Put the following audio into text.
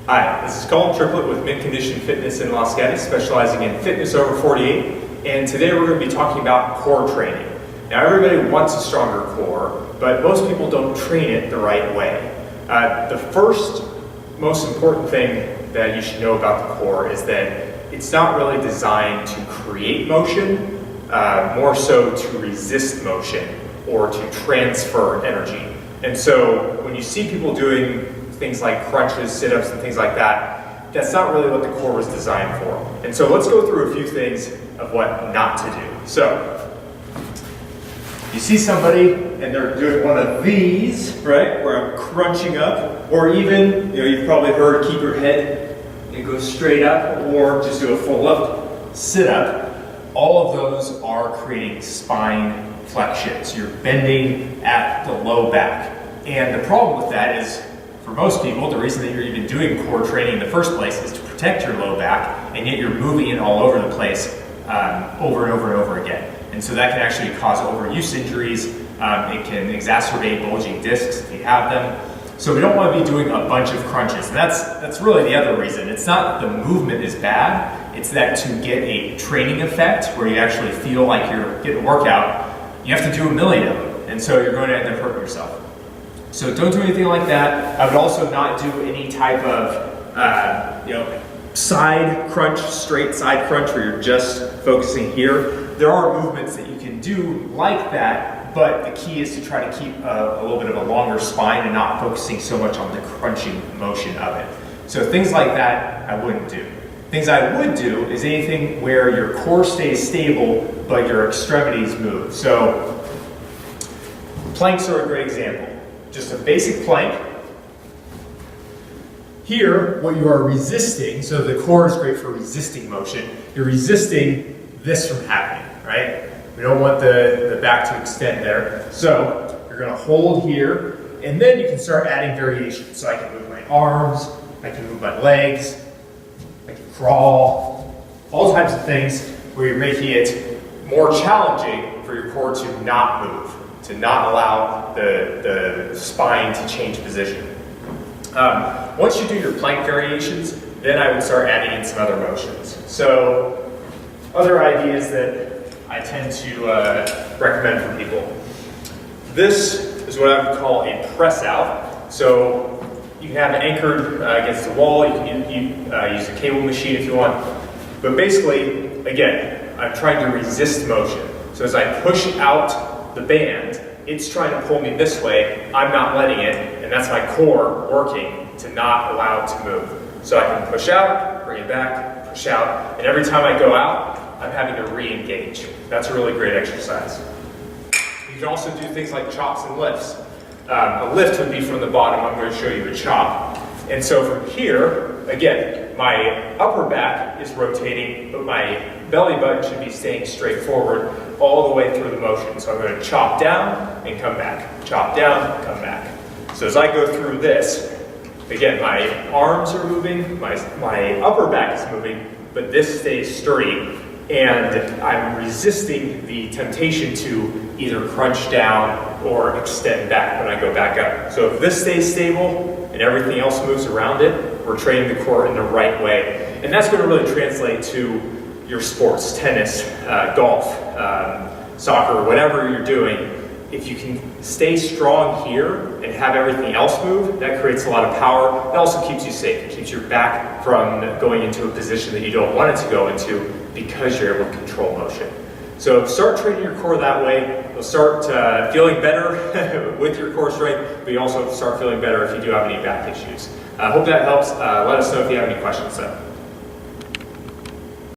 Hi, this is Colin Triplett with Mint Condition Fitness in Los Gatos, specializing in fitness over 48. And today we're going to be talking about core training. Now everybody wants a stronger core, but most people don't train it the right way. The first most important thing that you should know about the core is that it's not really designed to create motion, more so to resist motion or to transfer energy. And so when you see people doing things like crunches, sit-ups, and things like that, that's not really what the core was designed for. And so let's go through a few things of what not to do. So, you see somebody and they're doing one of these, right, where I'm crunching up, or even, you've probably heard keep your head and go straight up, or just do a full up sit-up. All of those are creating spine flexions. You're bending at the low back. And the problem with that is, for most people, the reason that you're even doing core training in the first place is to protect your low back, and yet you're moving it all over the place over and over and over again. And so that can actually cause overuse injuries. It can exacerbate bulging discs if you have them. So we don't want to be doing a bunch of crunches. And that's really the other reason. It's not that the movement is bad, it's that to get a training effect where you actually feel like you're getting a workout, you have to do a million of them. And so you're going to end up hurting yourself. So don't do anything like that. I would also not do any type of side crunch, straight side crunch where you're just focusing here. There are movements that you can do like that, but the key is to try to keep a little bit of a longer spine and not focusing so much on the crunching motion of it. So things like that I wouldn't do. Things I would do is anything where your core stays stable but your extremities move. So planks are a great example. Just a basic plank. Here, what you are resisting, so the core is great for resisting motion, you're resisting this from happening, right? We don't want the back to extend there. So you're gonna hold here, and then you can start adding variations. So I can move my arms, I can move my legs, I can crawl, all types of things where you're making it more challenging for your core to not move, to not allow the spine to change position. Once you do your plank variations, then I would start adding in some other motions. So other ideas that I tend to recommend for people. This is what I would call a press out. So you can have it anchored against the wall. You can use a cable machine if you want. But basically, again, I'm trying to resist motion. So as I push out the band, it's trying to pull me this way, I'm not letting it, and that's my core working to not allow it to move. So I can push out, bring it back, push out, and every time I go out, I'm having to re-engage. That's a really great exercise. You can also do things like chops and lifts. A lift would be from the bottom. I'm going to show you a chop. And so from here, again, my upper back is rotating, but my belly button should be staying straight forward all the way through the motion. So I'm going to chop down and come back, chop down, come back. So as I go through this, again, my arms are moving, my upper back is moving, but this stays sturdy, and I'm resisting the temptation to either crunch down or extend back when I go back up. So if this stays stable and everything else moves around it, we're training the core in the right way. And that's going to really translate to your sports, tennis, golf, soccer, whatever you're doing. If you can stay strong here and have everything else move, that creates a lot of power. It also keeps you safe. It keeps your back from going into a position that you don't want it to go into because you're able to control motion. So start training your core that way. You'll start feeling better with your core strength, but you also start feeling better if you do have any back issues. I hope that helps. Let us know if you have any questions though.